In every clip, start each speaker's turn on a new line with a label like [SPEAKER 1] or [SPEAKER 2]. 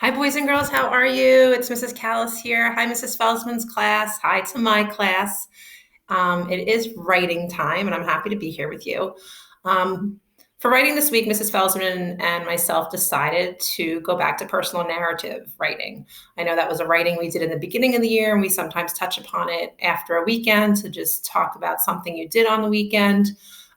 [SPEAKER 1] Hi, boys and girls. How are you? It's Mrs. Callis here. Hi, Mrs. Felsman's class. Hi to my class. It is writing time, and I'm happy to be here with you. For writing this week, Mrs. Felsman and myself decided to go back to personal narrative writing. I know that was a writing we did in the beginning of the year, and we sometimes touch upon it after a weekend to just talk about something you did on the weekend.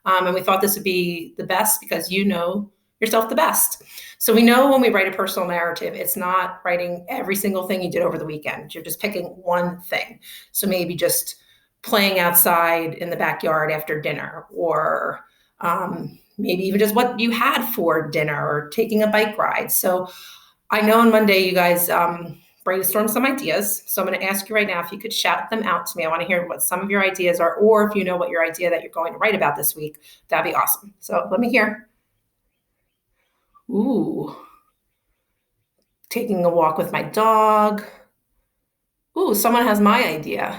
[SPEAKER 1] And we thought this would be the best because you know yourself the best. So we know when we write a personal narrative, it's not writing every single thing you did over the weekend. You're just picking one thing. So maybe just playing outside in the backyard after dinner, or maybe even just what you had for dinner, or taking a bike ride. So I know on Monday you guys brainstorm some ideas. So I'm going to ask you right now if you could shout them out to me. I want to hear what some of your ideas are, or if you know what your idea that you're going to write about this week, that'd be awesome. So let me hear. Ooh, taking a walk with my dog. Ooh, someone has my idea.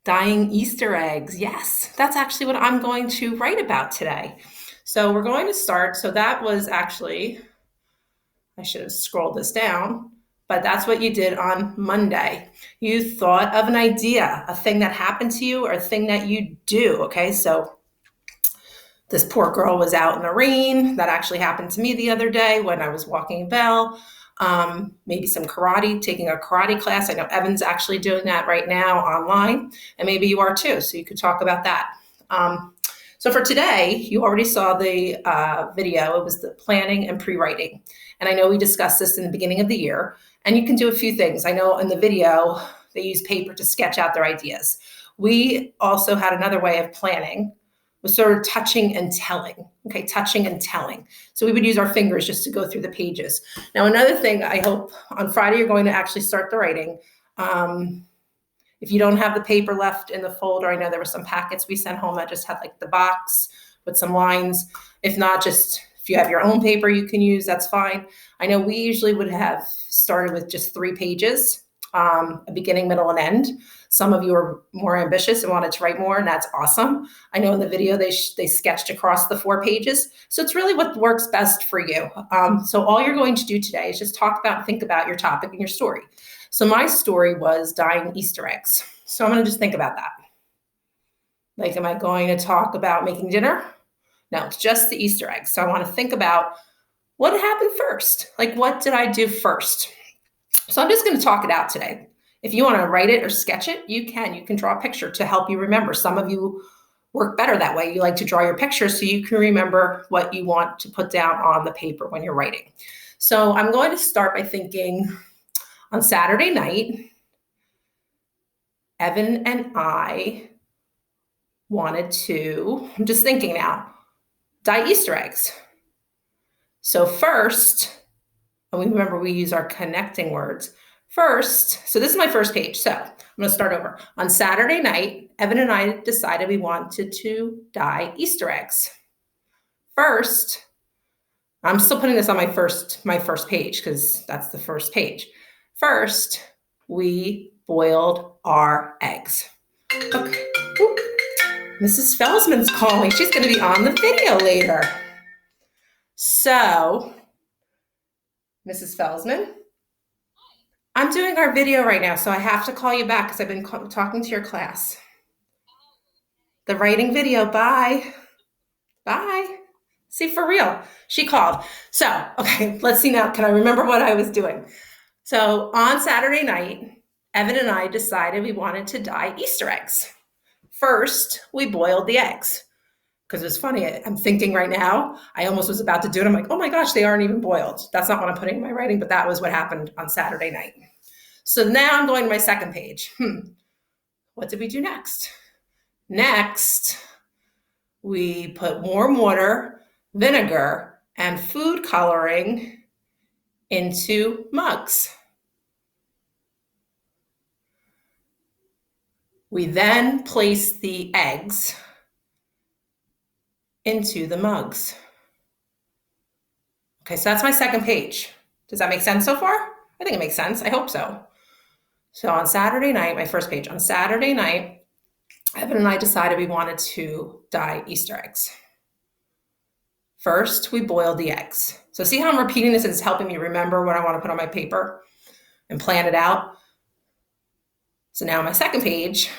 [SPEAKER 1] Dyeing Easter eggs. Yes, that's actually what I'm going to write about today. So we're going to start. So that was actually, I should have scrolled this down, but that's what you did on Monday. You thought of an idea, a thing that happened to you or a thing that you do. Okay, so this poor girl was out in the rain. That actually happened to me the other day when I was walking Belle. Maybe some karate, taking a karate class. I know Evan's actually doing that right now online, and maybe you are too. So you could talk about that. So for today, you already saw the video. It was the planning and pre-writing. And I know we discussed this in the beginning of the year, and you can do a few things. I know in the video, they use paper to sketch out their ideas. We also had another way of planning, was sort of touching and telling. Okay, touching and telling. So we would use our fingers just to go through the pages. Now, another thing, I hope on Friday you're going to actually start the writing. If you don't have the paper left in the folder, I know there were some packets we sent home that just had like the box with some lines. If not, just if you have your own paper you can use, that's fine. I know we usually would have started with just 3 pages, a beginning, middle, and end. Some of you are more ambitious and wanted to write more, and that's awesome. I know in the video they sketched across the 4 pages. So it's really what works best for you. So all you're going to do today is just talk about and think about your topic and your story. So my story was dyeing Easter eggs. So I'm going to just think about that. Like, am I going to talk about making dinner? No, it's just the Easter eggs. So I want to think about what happened first. Like, what did I do first? So I'm just going to talk it out today. If you want to write it or sketch it, you can. You can draw a picture to help you remember. Some of you work better that way. You like to draw your pictures so you can remember what you want to put down on the paper when you're writing. So I'm going to start by thinking on Saturday night, Evan and I wanted to, I'm just thinking now, dye Easter eggs. So first, and we remember we use our connecting words. First, so this is my first page. So I'm going to start over. On Saturday night, Evan and I decided we wanted to dye Easter eggs. First, I'm still putting this on my first page because that's the first page. First, we boiled our eggs. Okay. Ooh. Mrs. Felsman's calling. She's going to be on the video later. So, Mrs. Felsman, I'm doing our video right now, so I have to call you back because I've been talking to your class. The writing video. Bye. Bye. See, for real. She called. So, okay, let's see now. Can I remember what I was doing? So, on Saturday night, Evan and I decided we wanted to dye Easter eggs. First, we boiled the eggs. Because it's funny, I'm thinking right now, I almost was about to do it. I'm like, oh my gosh, they aren't even boiled. That's not what I'm putting in my writing, but that was what happened on Saturday night. So now I'm going to my second page. What did we do next? Next, we put warm water, vinegar, and food coloring into mugs. We then place the eggs into the mugs. Okay, so that's my second page. Does that make sense so far? I think it makes sense. I hope so. So on Saturday night, my first page, on Saturday night, Evan and I decided we wanted to dye Easter eggs. First, we boiled the eggs. So see how I'm repeating this? It's helping me remember what I want to put on my paper and plan it out. So now my second page,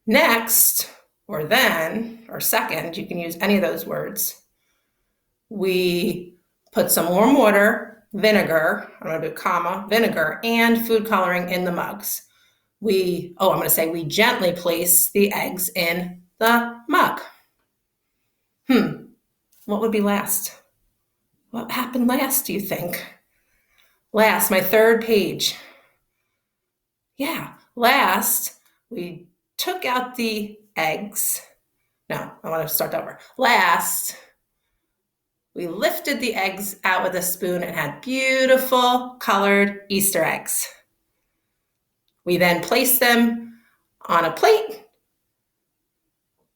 [SPEAKER 1] next, or then, or second, you can use any of those words. We put some warm water, vinegar, I'm going to do comma, vinegar, and food coloring in the mugs. I'm going to say we gently place the eggs in the mug. What would be last? What happened last, do you think? Last, my third page. Yeah, last, we took out the eggs. No, I want to start over. Last, we lifted the eggs out with a spoon and had beautiful colored Easter eggs. We then placed them on a plate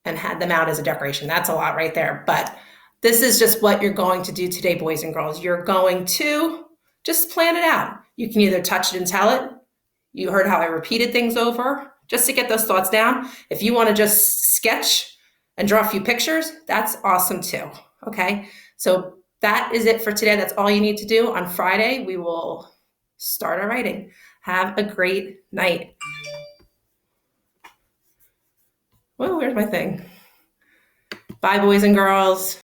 [SPEAKER 1] and had them out as a decoration. That's a lot right there, but this is just what you're going to do today, boys and girls. You're going to just plan it out. You can either touch it and tell it. You heard how I repeated things over just to get those thoughts down. If you want to just sketch and draw a few pictures, that's awesome too, okay? So that is it for today. That's all you need to do. On Friday, we will start our writing. Have a great night. Well, where's my thing? Bye, boys and girls.